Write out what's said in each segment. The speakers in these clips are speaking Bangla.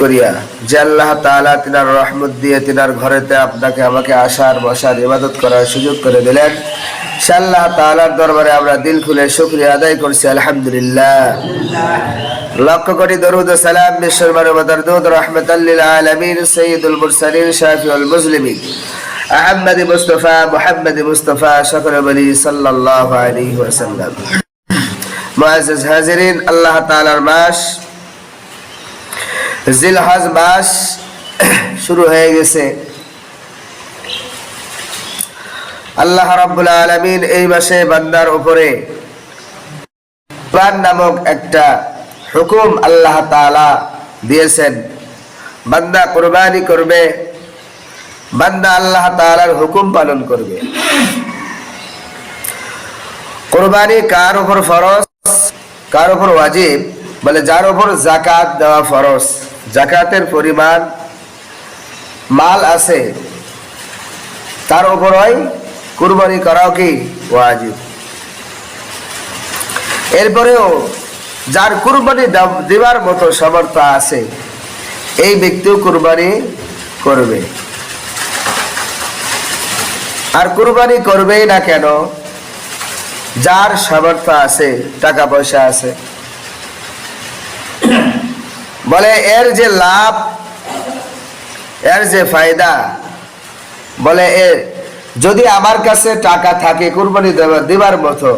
করিয়া যে আল্লাহ তাআলা তিনার রহমত দিয়ে তিনার ঘরেতে আপনাকে আমাকে আসার বসার ইবাদত করার সুযোগ করে দিলেন। সে আল্লাহ তাআলার দরবারে আমরা দিল খুলে শুকরিয়া আদায় করছি, আলহামদুলিল্লাহ। লক্ষ কোটি দরুদ ও সালাম বিশ্বের মানবতার দূত রাহমাতাল লিল আলামিন সাইয়্যিদুল মুরসালিন শাফিউল মুসলিমিন আহমদ মুস্তাফা মুহাম্মদ মুস্তাফা শফিউল বলি সাল্লাল্লাহু আলাইহি ওয়াসাল্লাম। মুআজ্জাজ হাজিরিন, আল্লাহ তাআলার মাস জিলহজ মাস শুরু হয়ে গেছে। আল্লাহ রাব্বুল আলামিন এই মাসে বান্দার উপরে প্রাণ নামক একটা হুকুম আল্লাহ তাআলা দিয়েছেন। বান্দা কুরবানি করবে, বান্দা আল্লাহ তাআলার হুকুম পালন করবে। কুরবানি কার উপর ফরজ, কার উপর ওয়াজিব? বলে যার উপর যাকাত দেওয়া ফরজ, যাকাতের পরিমাণ মাল আছে তার উপরই কুরবানি করাও কি ওয়াজিব। এরপরেও যার কুরবানি দেওয়ার মতো সামর্থ্য আছে এই ব্যক্তিও কুরবানি করবে। আর কুরবানি করবেই না কেন? যার সামর্থ্য আছে, টাকা পয়সা আছে, বলে এর যে লাভ, এর যে ফায়দা, বলে এর যদি আমার কাছে টাকা থাকে কুরবানি দেবার মতো,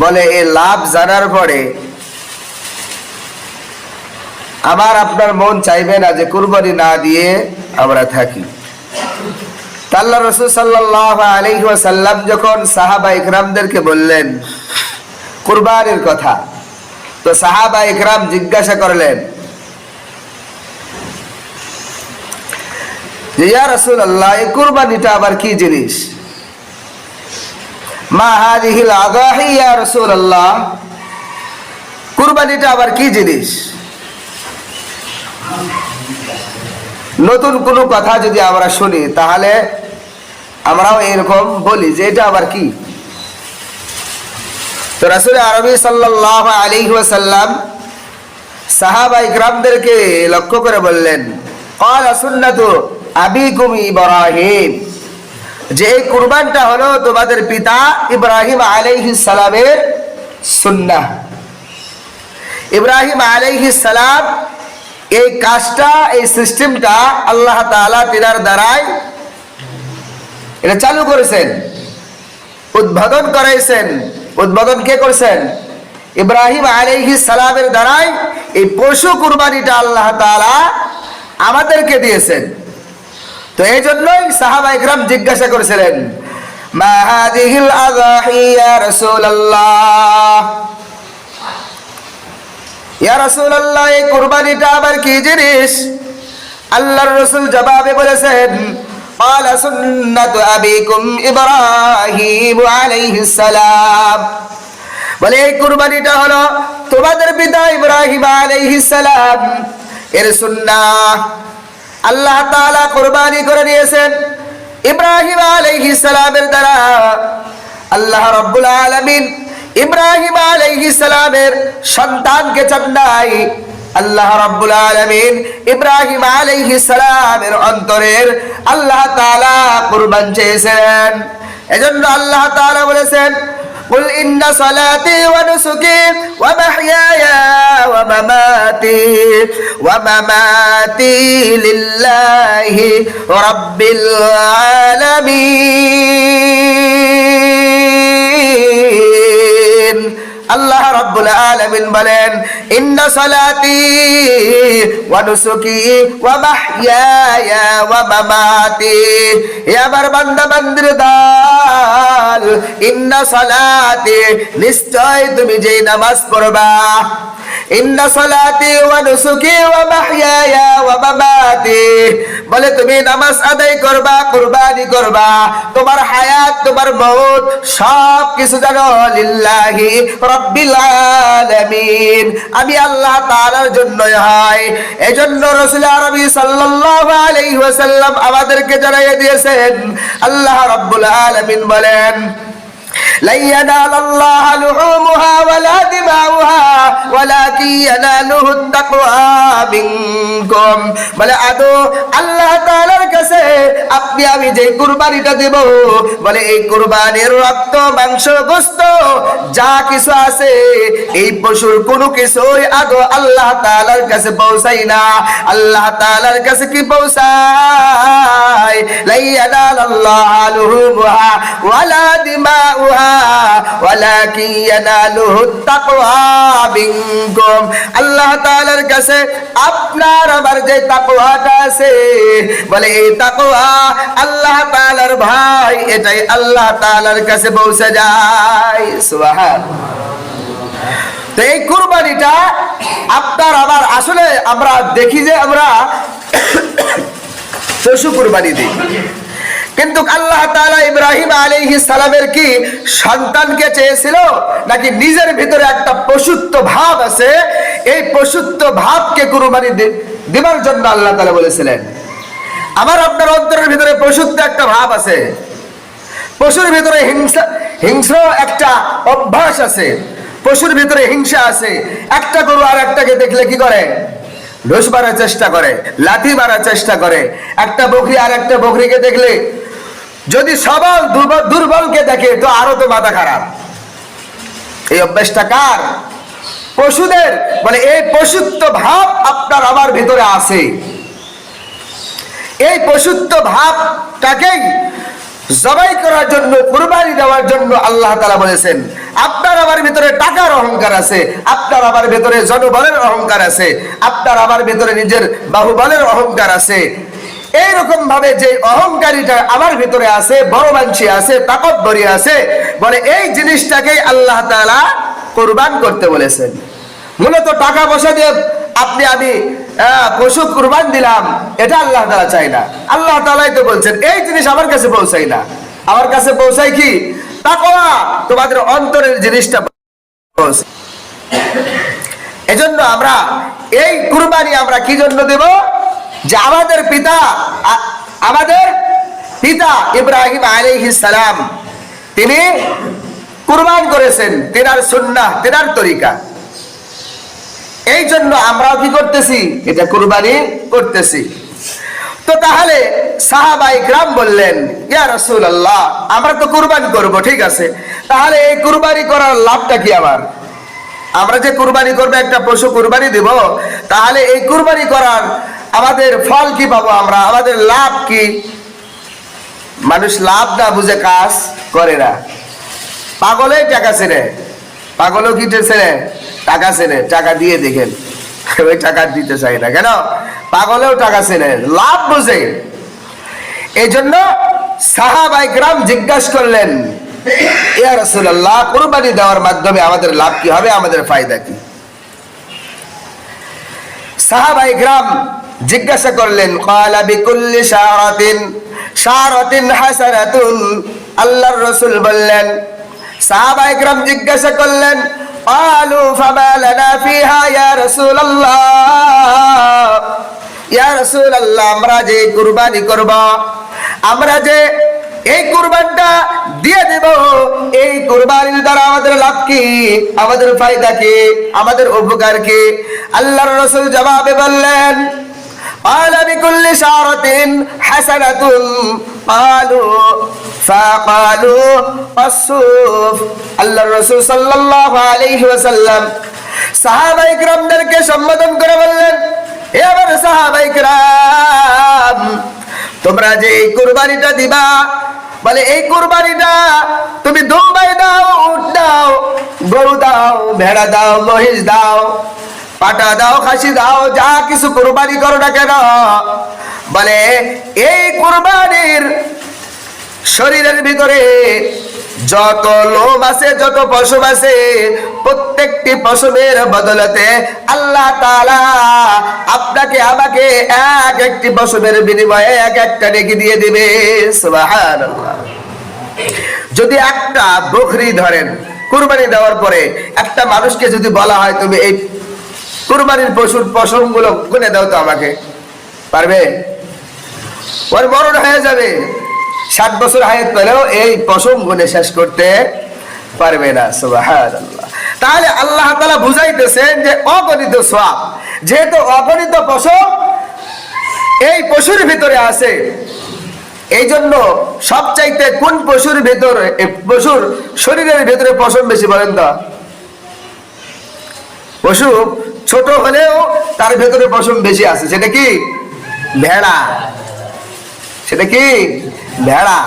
বলে এই লাভ জানার পরে আমার আপনার মন চাইবে না যে কুরবানি না দিয়ে আমরা থাকি। আল্লাহ রাসূল সাল্লাল্লাহু আলাইহি ওয়াসাল্লাম যখন সাহাবা ইকরামদেরকে বললেন কুরবানির কথা, তো সাহাবা ইকরাম জিজ্ঞাসা করলেন যে ইয়া রাসূলুল্লাহ, এই কুরবানিটা আবার কি জিনিস? মা হাযিহিল আযাহি ইয়া রাসূলুল্লাহ, কুরবানিটা আবার কি জিনিস? নতুন কোনো কথা যদি আমরা শুনি তাহলে আমরাও এরকম বলি যে এটা আবার কি। তো রাসূল আরবি সাল্লাল্লাহু আলাইহি ওয়াসাল্লাম সাহাবা ইকরামদেরকে লক্ষ্য করে বললেন, ক্বালা সুন্নাতু আবিকুম ইব্রাহিম, যে এই কুরবানটা হলো তোমাদের পিতা ইব্রাহিম আলাইহিস সালামের সুন্নাহ। ইব্রাহিম আলাইহিস সালাম এই কাজটা, এই সিস্টেমটা আল্লাহ তাআলা তিনার দ্বারাই এটা চালু করেছেন, উদ্বোধন করাইছেন। উদ্বোধন কে করেছেন? ইব্রাহিম আলাইহিস সালামের দ্বারাই এই পশু কুরবানিটা আল্লাহ তাআলা আমাদেরকে দিয়েছেন। তো এই জন্যই সাহাবা ইকরাম জিজ্ঞাসা করেছিলেন, মা হাযিহিল আযাহি ইয়া রাসূলুল্লাহ, ইয়া রাসূলুল্লাহ, এই কুরবানিটা আবার কি জিনিস? আল্লাহর রাসূল জবাবে বলেছেন, ক্বালা সুন্নাতু আবিকুম ইব্রাহিম আলাইহিস সালাম, বলে এই কুরবানিটা হলো তোমাদের পিতা ইব্রাহিম আলাইহিস সালাম এর সুন্নাহ। আল্লাহ তাআলা কুরবানি করে দিয়েছেন ইব্রাহিম আলাইহিস সালামের দ্বারা। আল্লাহ রাব্বুল আলামিন ইব্রাহিম আলাইহিস সালামের সন্তানকে চান নাই, আল্লাহ রাব্বুল আলামিন ইব্রাহিম আলাইহিস সালামের অন্তরের আল্লাহ তাআলা কুরবান চেয়েছেন। এজন্য আল্লাহ তাআলা বলেছেন, কুল ইন্না সালাতি ওয়া নুসুকি ওয়া মাহইয়ায়া ওয়া মামাতি লিল্লাহি রাব্বিল আলামিন। আল্লাহ রাব্বুল আলামিন বলেন, ইন্না সালাতি ওয়া নুসুকি ওয়া মাহইয়ায়া ওয়া মামাতি, হে আমার বান্দা বান্দির দল, ইন্না সালাতি, নিশ্চয় তুমি যে নামাজ পড়বা, ইন্না সালাতি ওয়া নুসুকি ওয়া মাহইয়ায়া ওয়া মামাতি, বলে তুমি নামাজ আদায় করবা, কুরবানি করবা, তোমার হায়াত, তোমার মওত সব কিছু জানো লিল্লাহি রাব্বিল আলামিন, আমি আল্লাহ তাআলার জন্যই হয়। এজন্য রাসূল আরবি সাল্লাল্লাহু আলাইহি ওয়াসাল্লাম আমাদেরকে জানিয়ে দিয়েছেন, আল্লাহ রাব্বুল আলামিন বলেন, লা ইয়ানালাল্লাহা লুহুমুহা ওয়ালা দিমাউহা ওয়ালাকিন ইয়ানালুহুত তাকওয়া মিনকুম। বলে আদো আল্লাহ তাআলার কাছে আপনি আমি যে কুরবানিটা দেব, বলে এই কুরবানির রক্ত মাংস গোশত যা কিছু আছে এই পশুর কোনো কিছুই আদো আল্লাহ তাআলার কাছে পৌঁছায় না। আল্লাহ তাআলার কাছে কি পৌঁছায়? লা ইয়ানালাল্লাহা লুহুমুহা ওয়ালা দিমাউহা ওয়ালাকিন ইয়ানালুহুত তাকওয়া মিনকুম। আল্লাহ তাআলার কাছে আপনার আমার যে তাকওয়াটা আছে, বলে এই তাকওয়া আল্লাহ তাআলার ভাই, এটাই আল্লাহ তাআলার কাছে পৌঁছে যায়। সুবহানাল্লাহ। তো এই কুরবানিটা আপনার আমার, আসলে আমরা দেখি যে আমরা পশু কুরবানি দিই, কিন্তু আল্লাহ তাআলা ইব্রাহিম আলাইহিস সালামের কি সন্তানকে চেয়েছিল, নাকি নিজের ভিতরে একটা পশুত্ব ভাব আছে, এই পশুত্ব ভাবকে কুরবানি দেবার জন্য আল্লাহ তাআলা বলেছিলেন। আমার আপনার অন্তরের ভিতরে পশুত্ব একটা ভাব আছে, পশুর ভিতরে হিংস্র একটা অভ্যাস আছে, পশুর ভিতরে হিংসা আছে। একটা গরু আর একটাকে দেখলে কি করে? ঢোস মারার চেষ্টা করে, লাঠি মারার চেষ্টা করে। একটা বকরি আর একটা বকরিকে দেখলে, যদি সবল দুর্বলকে দেখে তো আরো তো মাথা খারাপ। এই অভ্যাসটা কার? পশুদের। বলে এই পশুত্ব ভাব আপনার আমার ভিতরে আছে। এই পশুত্ব ভাবটাকেই জবাই করার জন্য, কুরবানি দেওয়ার জন্য আল্লাহ তাআলা বলেছেন। আপনার আমার ভিতরে টাকার অহংকার আছে, আপনার আমার ভিতরে জনবলের অহংকার আছে, আপনার আমার ভিতরে নিজের বাহুবলের অহংকার আছে। এইরকম ভাবে যে অহংকারীটা আমার ভিতরে আছে, বড় মানসি আছে, তাকব্বরি আছে, বলে এই জিনিসটাকেই আল্লাহ তাআলা কুরবান করতে বলেছেন। মূলত টাকা পয়সা দিয়ে আপনি আমি পশু কুরবান দিলাম, এটা আল্লাহ তাআলা চাই না। আল্লাহ তাআলাই তো বলছেন এই জিনিস আমার কাছে পৌঁছায় না। আমার কাছে পৌঁছায় কি? তাকওয়া, তোমাদের অন্তরের জিনিসটা। এজন্য আমরা এই কুরবানি আমরা কি জন্য দেব? যে আমাদের পিতা ইব্রাহিম আলাইহিস সালাম তিনি কুরবান করেছেন, তিনার সুন্নাহ, তিনার তরিকা। এই জন্য আমরাও কি করতেছি? এটা কুরবানি করতেছি। তো তাহলে সাহাবায়ে কেরাম বললেন, ইয়া রাসূলুল্লাহ, আমরা তো কুরবানি করব, ঠিক আছে, তাহলে এই কুরবানি করার লাভটা কি? আমরা যে কুরবানি করবো, একটা পশু কুরবানি দেব, তাহলে এই কুরবানি করার আমাদের ফল কি পাবো? আমাদের লাভ কি? মানুষ লাভ না বুঝে কাজ করে না। পাগলে টাকা ছেড়ে, পাগলও কি ছেড়ে? টাকা ছেড়ে। টাকা দিয়ে দেখেন, ওই টাকা দিতে চাই না কেন? পাগলেও টাকা ছেড়ে, লাভ বুঝে। এই জন্য সাহাবায়ে কেরাম জিজ্ঞাসা করলেন, ইয়া রাসূলুল্লাহ, কুরবানি দেওয়ার মাধ্যমে আমাদের লাভ কি হবে, আমাদের ফায়দা কি? সাহাবায়ে কেরাম জিজ্ঞাসা করলেন, ক্বালা বিকুল্লি শারাতিন হাসানাতুন। আল্লাহর রাসূল বললেন, সাহাবায়ে কেরাম জিজ্ঞাসা করলেন, ক্বালু ফামা লানা ফিহা ইয়া রাসূলুল্লাহ, ইয়া রাসূলুল্লাহ, আমরা যে কুরবানি করব, আমরা যে এই কুরবানটা দিয়ে দেব, এই কুরবানির দ্বারা আমাদের লাভ কি, আমাদের ফায়দা কি, আমাদের উপকার কি? আল্লাহর রাসূল জবাবে বললেন, ক্বালা বিকুল্লি শারাতিন হাসানাতুন। ক্বালু আসুফ। আল্লাহর রাসূল সাল্লাল্লাহু আলাইহি ওয়াসাল্লাম সাহাবায়ে কেরামদেরকে সম্বোধন করে বললেন, হে আমার সাহাবায়ে কেরাম, তোমরা যে এই কুরবানিটা দিবা, বলে এই কুরবানিটা তুমি দুম্বাই দাও, উট দাও, গরু দাও, ভেড়া দাও, মহিষ দাও, পাটা দাও, খাসি দাও, যা কিছু কুরবানি করো না কেন, বলে এই কুরবানির শরীরের ভিতরে যত লোম আছে, যত পশম আছে, প্রত্যেকটি পশমের বদলতে আল্লাহ তাআলা আপনাকে আমাকে এক একটি পশমের বিনিময়ে এক একটা নেকি দিয়ে দিবে। সুবহানাল্লাহ। যদি একটা বকরি ধরেন, কুরবানি দেওয়ার পরে একটা মানুষকে যদি বলা হয়, তুমি এই কুরবানির পশুর পশমগুলো গুনে দাও তো আমাকে, পারবে? ওর মরণ হয়ে যাবে, 60 বছর হায়াত পেলেও এই পশম গুনে শেষ করতে পারবে না। সুবহানাল্লাহ। তাহলে আল্লাহ তাআলা বুঝাইতেছেন যে অগণিত সওয়াব, যেহেতু অগণিত পশম এই পশুর ভিতরে আছে, এই জন্য সবচাইতে কোন পশুর ভিতরে, পশুর শরীরের ভিতরে পশম বেশি বলেন তো? পশু ছোট হলেও তার ভেতরে পশম বেশি আছে, সেটা কি? ভেড়া। সেটা কি? ভেড়া।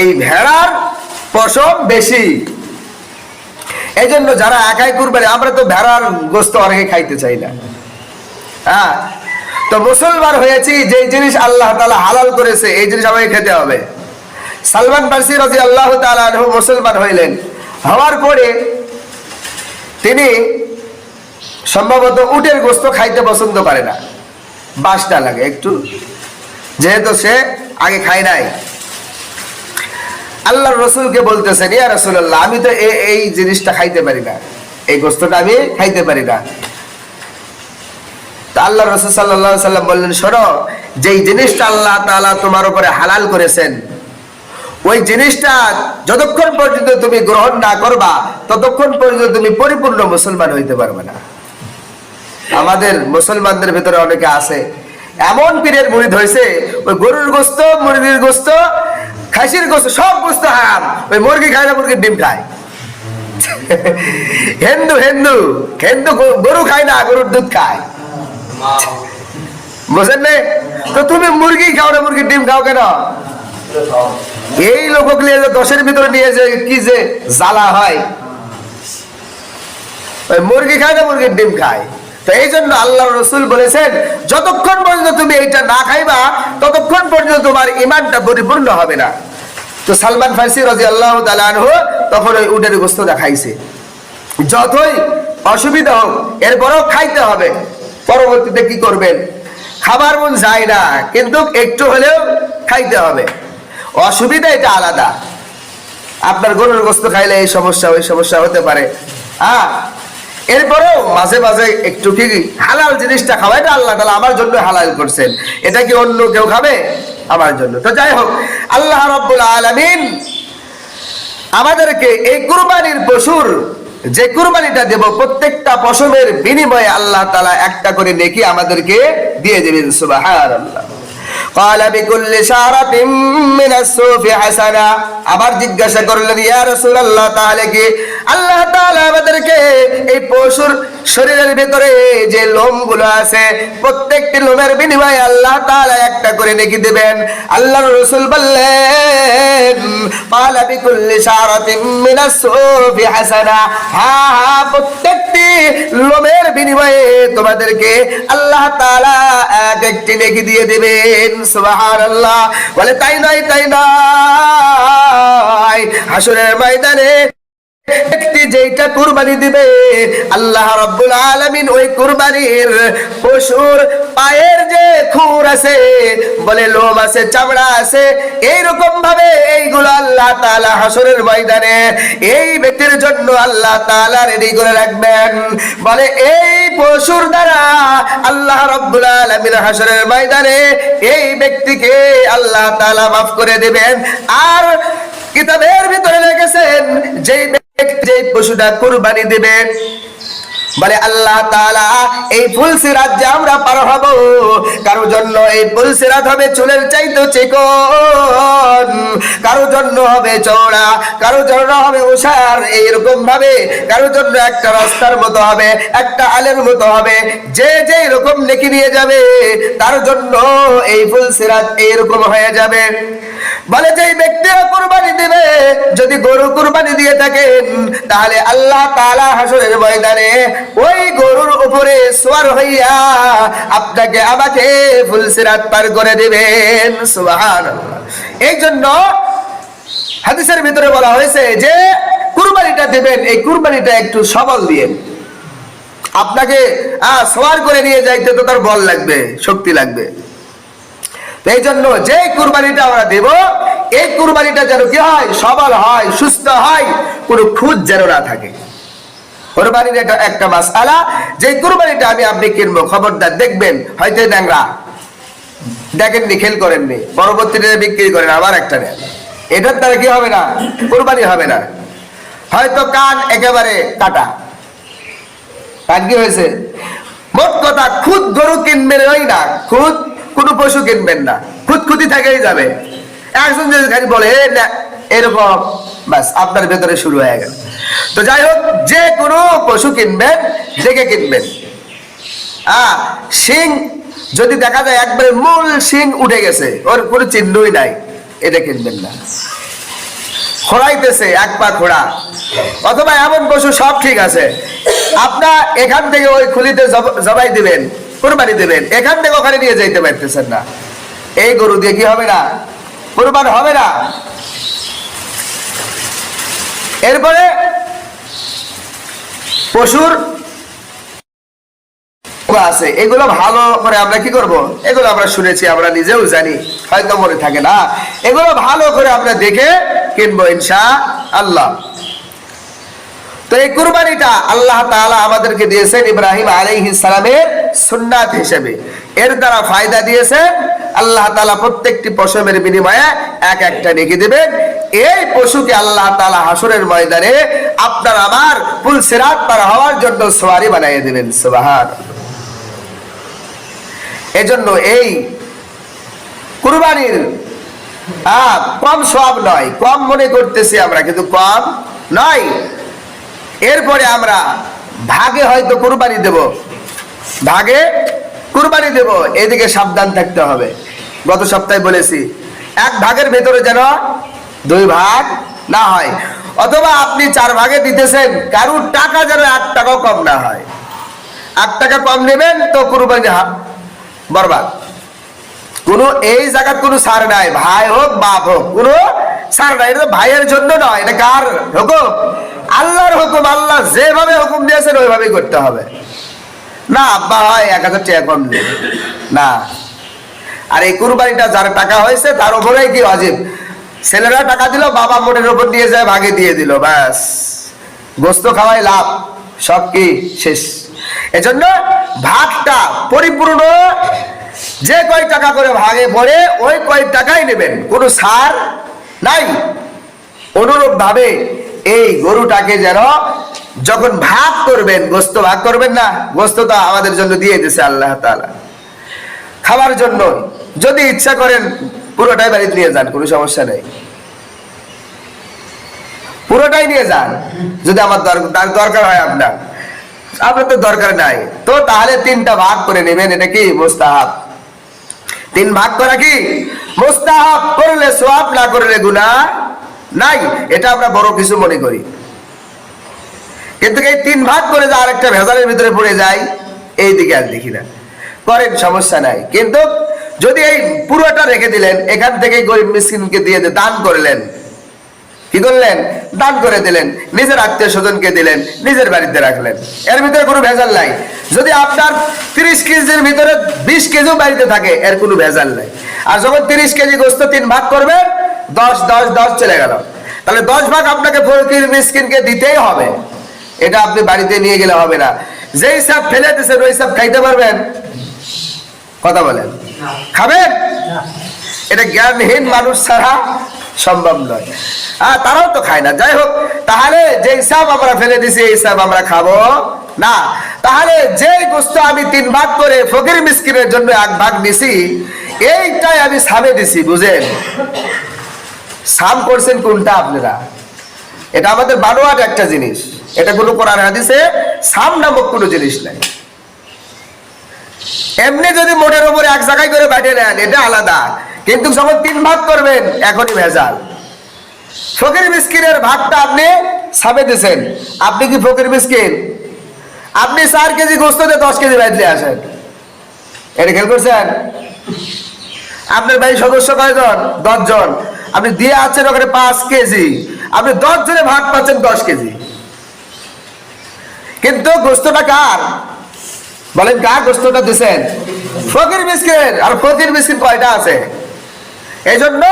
এই ভেড়ার পশম বেশি। এই জন্য যারা একাই কুরবানি, আমরা তো ভেড়ার গোস্ত অনেকে খাইতে চাই না, হ্যাঁ, তো মুসলমান হয়েছি, যে জিনিস আল্লাহ তাআলা হালাল করেছে এই জিনিস আমাকে খেতে হবে। সালমান ফারসি রাদিয়াল্লাহু তাআলা আনহু মুসলমান হইলেন, হওয়ার পরে তিনি সম্ভবত উটের গোস্ত খাইতে পছন্দ করে না, বাসটা লাগে একটু, যেহেতু সে আগে খায় নাই। আল্লাহর রাসূলকে বলতেছেন, ইয়া রাসূলুল্লাহ, আমি তো এই জিনিসটা খাইতে পারি না, এই গোস্তটা আমি খাইতে পারি না। তা আল্লাহ রাসূল সাল্লাল্লাহু আলাইহি সাল্লাম বললেন, শোনো, যেই জিনিসটা আল্লাহ তাআলা তোমার উপরে হালাল করেছেন ওই জিনিসটা যতক্ষণ পর্যন্ত তুমি গ্রহণ না করবা ততক্ষণ পর্যন্ত তুমি পরিপূর্ণ মুসলমান হইতে পারবে না। আমাদের মুসলমানদের ভিতরে অনেকে আছে এমন পীরের মুরিদ হয়েছে, ওই গরুর গোস্ত, মুরগির গোস্ত, খাসির গোস্ত, সব গোস্ত হারাম, ওই মুরগি খায় না, মুরগির ডিম খায়। হিন্দু হিন্দু হিন্দু গরু খায় না, গরুর দুধ খায়, বুঝেন না? তো তুমি মুরগি খাও না, মুরগির ডিম খাও কেন? এই লোকগুলি দশের ভিতরে নিয়ে যে কি যে জ্বালা হয়, ওই মুরগি খায় না, মুরগির ডিম খায়। তো এই জন্য আল্লাহ রাসূল বলেছেন, যতক্ষণ পর্যন্ত তুমি এইটা না খাইবা ততক্ষণ পর্যন্ত তোমার ঈমানটা পরিপূর্ণ হবে না। তো সালমান ফারসি রাদিয়াল্লাহু তাআলা আনহু তখন ওই উটের গোশত খাইছে, যতই অসুবিধা হোক এরপরও খাইতে হবে। পরবর্তীতে কি করবেন? খাবার মন যায় না, কিন্তু একটু হলেও খাইতে হবে। অসুবিধা এটা আলাদা, আপনার গরুর গোশত খাইলে এই সমস্যা ওই সমস্যা হতে পারে, হ্যাঁ, এরপরেও মাঝে মাঝে একটু কি হালাল জিনিসটা খাওয়া, এটা আল্লাহ তাআলা আমার জন্য হালাল করছেন, এটা কি অন্য কেউ খাবে? আমার জন্য। তো যাই হোক, আল্লাহ রাব্বুল আলামিন আমাদেরকে এই কুরবানির পশুর যে কুরবানিটা দেব, প্রত্যেকটা পশমের বিনিময়ে আল্লাহ তাআলা একটা করে নেকি আমাদেরকে দিয়ে দেবেন। সুবহানাল্লাহ। قال بكل شعرة من الصوف حسنة। আবার জিজ্ঞাসা করলেন, ইয়া রাসূলুল্লাহ, তাহলে কি আল্লাহ তাআলা আমাদেরকে এই পশুর শরীরের ভিতরে যে লোমগুলো আছে প্রত্যেকটি লোমের বিনিময়ে আল্লাহ তাআলা একটা করে নেকি দিবেন? আল্লাহর রাসূল বললেন, قال بكل شعرة من الصوف حسنة। হ্যাঁ হ্যাঁ, প্রত্যেকটি লোমের বিনিময়ে তোমাদেরকে আল্লাহ তাআলা এক একটি নেকি দিয়ে দিবেন। সুবহানাল্লাহ। বলে তাই নয়, তাই নয়, হাসরের ময়দানে ব্যক্তি যেটা কুরবানি দিবে আল্লাহ রাব্বুল আলামিন ওই কুরবানির পশুর পায়ের যে খুর আছে, বলে লোম আছে, চামড়া আছে, এইরকম ভাবে এইগুলো আল্লাহ তাআলা হাসরের ময়দানে এই ব্যক্তির জন্য আল্লাহ তাআলা রেডি করে রাখবেন। বলে এই পশুর দ্বারা আল্লাহ রাব্বুল আলামিন হাসরের ময়দানে এই ব্যক্তিকে আল্লাহ তাআলা মাফ করে দিবেন। আর কিতাবের ভিতরে লিখেছেন, যেই পশুটা কুরবানি দিবে, বলে আল্লাহ তাআলা এই ফুলসিরাত যে আমরা পার হব, কারো জন্য এই ফুলসিরাত হবে চুলের চাইতে চিকন, কারো জন্য হবে চওড়া, কারো জন্য হবে ওসার, এইরকম ভাবে কারো জন্য একটা রাস্তার মতো হবে, একটা আলের মতো হবে। যে যে এরকম নেকি নিয়ে যাবে তার জন্য এই ফুলসিরাত এইরকম হয়ে যাবে। বলে যেই ব্যক্তিরা কুরবানি দিবে, যদি গরু কুরবানি দিয়ে থাকেন তাহলে আল্লাহ তাআলা হাসরের ময়দানে ওই গরুর উপরে সওয়ার হইয়া আপনাকে আমাকে ফুলসিরাত পার করে দিবেন। সুবহানাল্লাহ। এই জন্য হাদিসের ভিতরে বলা হয়েছে যে কুরবানিটা দিবেন, এই কুরবানিটা একটু সবল দিয়েন। আপনাকে সওয়ার করে নিয়ে যাইতে তো তার বল লাগবে, শক্তি লাগবে। এই জন্য যে কুরবানিটা আমরা দেব, এই কুরবানিটা যেন কি হয়? সবল হয়, সুস্থ হয়, কোনো খুঁত যেন না থাকে। কুরবানির এটা একটা মাসআলা, যে কুরবানিটা আমি আপনি কিনবো, খবরদার দেখবেন হয়তো ড্যাংরা দেখেননি, খেল করেননি, পরবর্তীতে বিক্রি করেন, আবার একটা নেন, এটার দ্বারা কি হবে না? কুরবানি হবে না। হয়তো কান একেবারে কাটা, কান কি হয়েছে। মোট কথা খুদ গরু কিনবেন ওই না, খুদ কোনো পশু কিনবেন না, খুঁতখুতি থেকেই যাবে। একজন যদি খালি বলে এরকম, বাস আপনার ভেতরে শুরু হয়ে গেল। তো যাই হোক, যে কোনো পশু কিনবেন দেখে কিনবেন। শিং যদি দেখা যায় একবারে মূল শিং উঠে গেছে, ওর কোনো চিহ্নই নাই, এটা কিনবেন না। খোড়াইতেছে এক পা খোড়া, অথবা এমন পশু সব ঠিক আছে, আপনার এখান থেকে ওই খুলিতে জবাই দিবেন, কুরবানি দিবেন, এখান থেকে ওখানে নিয়ে যাইতে পারতেছেন না, এই গরু দিয়ে কি হবে না, কুরবান হবে না। এরপরে পশুর আছে, এগুলো ভালো করে আমরা কি করব, এগুলো আমরা শুনেছি, আমরা নিজেও জানি, হয়তো মনে থাকে না, এগুলো ভালো করে আমরা দেখে কিনবো ইনশাআল্লাহ। তো এই কুরবানিটা আল্লাহ তাআলা আমাদেরকে দিয়েছেন ইব্রাহিম আলাইহিস সালামের সুন্নাত হিসেবে। এর দ্বারা ফায়দা দিয়েছেন আল্লাহ তাআলা প্রত্যেকটি পশমের বিনিময়ে এক একটা নেকি দিবেন। এই পশুকে আল্লাহ তাআলা হাসরের ময়দানে আপনার আমার পুল সিরাত পার হওয়ার জন্য সওয়ারি বানিয়ে দিবেন। সুবহানাল্লাহ। এজন্য এই কুরবানির কম সওয়াব নয়, কম মনে করতেছি আমরা, কিন্তু কম নয়। এরপরে আমরা ভাগে হয়তো কুরবানি দেব, ভাগে কুরবানি দেব, এদিকে সাবধান থাকতে হবে। গত সপ্তাহে বলেছি, এক ভাগের ভেতরে যেন দুই ভাগ না হয়, অথবা আপনি 4 ভাগে দিতেছেন, কারুর টাকা যেন 1 টাকাও কম না হয়। 1 টাকা কম নেবেন তো কুরবানি বরবাদ। কোনো এই জায়গার কোনো ছাড় নাই, ভাই হোক বাপ হোক, কোনো ছাড় নাই। এটা ভাইয়ের জন্য নয়, এটা কার হুকুম? আল্লাহর হুকুম। আল্লাহ যেভাবে হুকুম দিয়েছেন ওইভাবেই করতে হবে। না আব্বা হয় 1000 টাকা কম নেবে না। আর এই কুরবানিটা যার টাকা হয়েছে তার উপরেই কি ওয়াজিব। ছেলেরা টাকা দিল, বাবা মোটের উপর নিয়ে যায়, ভাগে দিয়ে দিল, ব্যাস গোস্ত খাওয়াই লাভ, সব কি শেষ। এজন্য ভাগটা পরিপূর্ণ, যে কয় টাকা করে ভাগে পড়ে ওই কয় টাকাই নেবেন, কোনো ছাড় নাই। অনুরূপ ভাবে এই গরুটাকে যেন যখন ভাগ করবেন, গোস্ত ভাগ করবেন না, গোস্ত তো আমাদের জন্য দিয়ে দিয়েছে আল্লাহ তাআলা খাবার জন্য। যদি ইচ্ছা করেন পুরোটাই বাড়িতে নিয়ে যান, কোনো সমস্যা নেই, পুরোটাই নিয়ে যান। যদি আমার দরকার হয়, আপনার তো দরকার নাই, তো তাহলে 3টা ভাগ করে নেবেন। এটা কি মুস্তাহাব। 3 ভাগ করা কি মুস্তাহাব, করলে সওয়াব, না করলে গুনাহ নাই। এটা আমরা বড় কিছু মনে করি, কিন্তু এই 3 ভাগ করে যে আরেকটা ভেজালের ভিতরে পড়ে যায়, এই দিকে আর দেখি না। করেন, সমস্যা নাই, কিন্তু যদি এই পুরোটা রেখে দিলেন, এখান থেকে গরিব মিসকিনকে দিয়ে দান করলেন, কি করলেন, দান করে দিলেন, নিজের আত্মীয় স্বজনকে দিলেন, নিজের বাড়িতে রাখলেন, এর ভিতরে কোনো ভেজাল নাই। যদি আপনার 30 কেজির ভিতরে 20 কেজিও বাড়িতে থাকে, এর কোনো ভেজাল নাই। আর যখন 30 কেজি গোস্ত 3 ভাগ করবেন, 10 10 10 চলে গেল, তাহলে 10 ভাগ আপনাকে ফকির মিসকিনকে দিতেই হবে। এটা আপনি বাড়িতে নিয়ে গেলে হবে না। যেই সব ফেলে দিয়েছেন ওই সব খাইতে পারবেন? কথা বলেন, খাবেন? এটা জ্ঞানহীন মানুষ ছাড়া সম্ভব নয়। তারাও তো খায় না। যাই হোক, তাহলে যে হিসাব আমরা ফেলে দিছি এই হিসাব আমরা খাবো না। তাহলে যে গোস্ত আমি 3 ভাগ করে ফকির মিসকিনের জন্য 1 ভাগ দিছি, এইটাই আমি সামে দিছি। বুঝেন, সাম করছেন কোনটা আপনারা? এটা আমাদের বানোয়াট একটা জিনিস। এটা কোনো কোরআন হাদিসে সাম নামক কোনো জিনিস নাই। এমনি যদি মোটের উপরে 1 জায়গায় করে বাইরে নেন, এটা আলাদা, কিন্তু যখন 3 ভাগ করবেন, এখনই ভেজাল। ফকির মিসকিনের ভাগটা আপনি সামে দিয়েছেন, আপনি কি ফকির মিসকিন? আপনি 4 কেজি গোস্ত দিয়ে 10 কেজি বাইরে আসেন, এটা খেয়াল করছেন? আপনার বাড়ির সদস্য কয়জন? 10 জন। আপনি দিয়ে আছেন ওখানে 5 কেজি, আপনি 10 জনে ভাগ পাচ্ছেন 10 কেজি। কিন্তু গোস্তটা কার? বলেন, কার গোস্তটা দিচ্ছেন? ফকির মিসকিন। আর ফকির মিসকিন কয়টা আছে? এই জন্য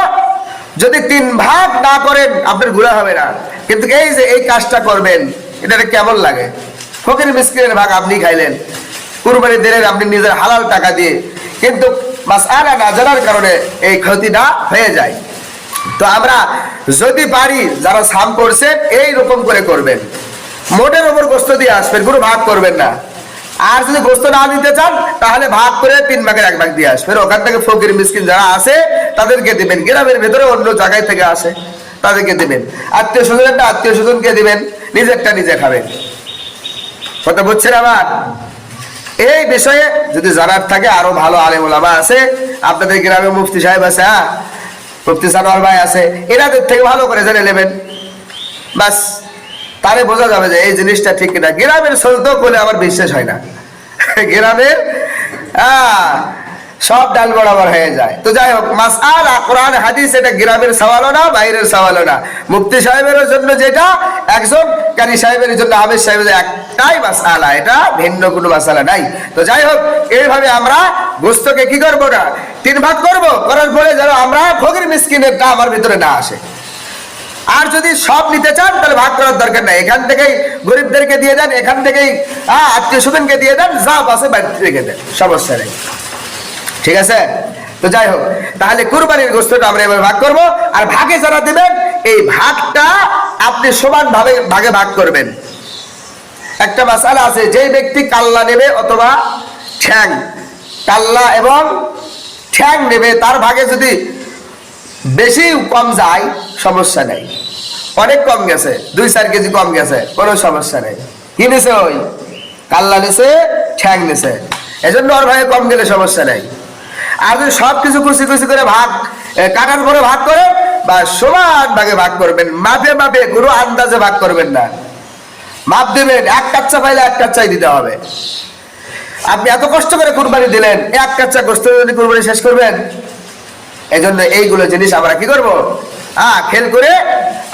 যদি 3 ভাগ না করেন, আপনার গুনাহ হবে না, কিন্তু এই যে এই কাজটা করবেন, এটা কেমন লাগে? ফকির মিসকিনের ভাগ আপনি খাইলেন, কুরবানি দিলেন আপনি নিজের হালাল টাকা দিয়ে, কিন্তু মাসআলা না জানার কারণে এই ক্ষতিটা হয়ে যায়। তো আমরা যদি পারি যারা সাম করছেন এইরকম করে করবেন, মোটের ওপর গোস্ত দিয়ে আসবেন, কোনো ভাগ করবেন না। আর যদি গোস্ত না দিতে চান তাহলে ভাগ করে 3 ভাগের 1 ভাগ দিয়ে আসবেন। ওখান থেকে ফকির মিসকিন যারা আছে তাদেরকে দিবেন, গ্রামের ভেতরে অন্য জায়গায় থেকে আসে তাদেরকে দিবেন, আত্মীয় স্বজনটা আত্মীয় স্বজনকে দিবেন, নিজেরটা নিজে খাবেন। কথা বুঝছেন আমার? এই বিষয়ে যদি জানার থাকে, আরো ভালো আলেম ওলামা আছে আপনাদের গ্রামে, মুফতি সাহেব আছে, হ্যাঁ মুফতি সানোয়ার ভাই আছে, এনাদের থেকে ভালো করে জেনে নেবেন। বাস তারে বোঝা যাবে যে এই জিনিসটা ঠিক কিনা। গ্রামের সলতো বলে আমার বিশ্বাস হয় না, গ্রামের সব ডাল বরাবর হয়ে যায়। তো যাই হোক, মাসআলা কোরআন হাদিস এটা গ্রামের সওয়ালও না, বাইরের সওয়ালও না। মুফতি সাহেবের জন্য যেটা, একজন কারি সাহেবের জন্য আবেদ সাহেবের একটাই মাসআলা, এটা ভিন্ন কোনো মাসআলা নাই। তো যাই হোক, এইভাবে আমরা গোস্তকে কি করবো না, 3 ভাগ করবো, করার পরে যেন আমরা ফকির মিসকিনেরটা আমার ভিতরে না আসে। আর যদি সব নিতে চান তাহলে ভাগ করার দরকার নাই, এখান থেকেই গরিবদেরকে দিয়ে দেন, এখান থেকেই আত্মীয় স্বজনকে দিয়ে দেন, যা আছে বাড়িতে রেখে দেন, সমস্যা নেই। ঠিক আছে? তো যাই হোক, তাহলে কুরবানির গোস্তটা আমরা এবার ভাগ করব। আর ভাগে যারা দেবেন, এই ভাগটা আপনি সমান ভাগে ভাগ করবেন। একটা মাসালা আছে, যে ব্যক্তি কাল্লা নেবে অথবা ঠ্যাং, কাল্লা এবং ঠ্যাং নেবে, তার ভাগে যদি বেশি কম যায় সমস্যা নেই। অনেক কম গেছে, 2-4 কেজি কম গেছে, কোনো সমস্যা নেই। কি নিছে? ওই কাল্লা নিছে, ঠ্যাং নিছে, এজন্য ওর ভাগে কম গেলে সমস্যা নেই। আর যদি সবকিছু কুচি কুচি করে ভাগ কাটার পরে ভাগ করে বা সমান ভাগে ভাগ করবেন, মাপে মাপে, কোনো আন্দাজে ভাগ করবেন না, মাপ দেবেন। 1 কাচ্চা পাইলে 1 কাচ্চাই দিতে হবে। আপনি এত কষ্ট করে কুরবানি দিলেন, 1 কাচ্চা গোস্ত যদি কুরবানি শেষ করবেন? এজন্য এইগুলো জিনিস আমরা কি করব, খেয়াল করে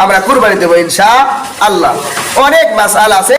আমরা কুরবানি দেবো ইনশাআল্লাহ। অনেক মাসআলা আছে।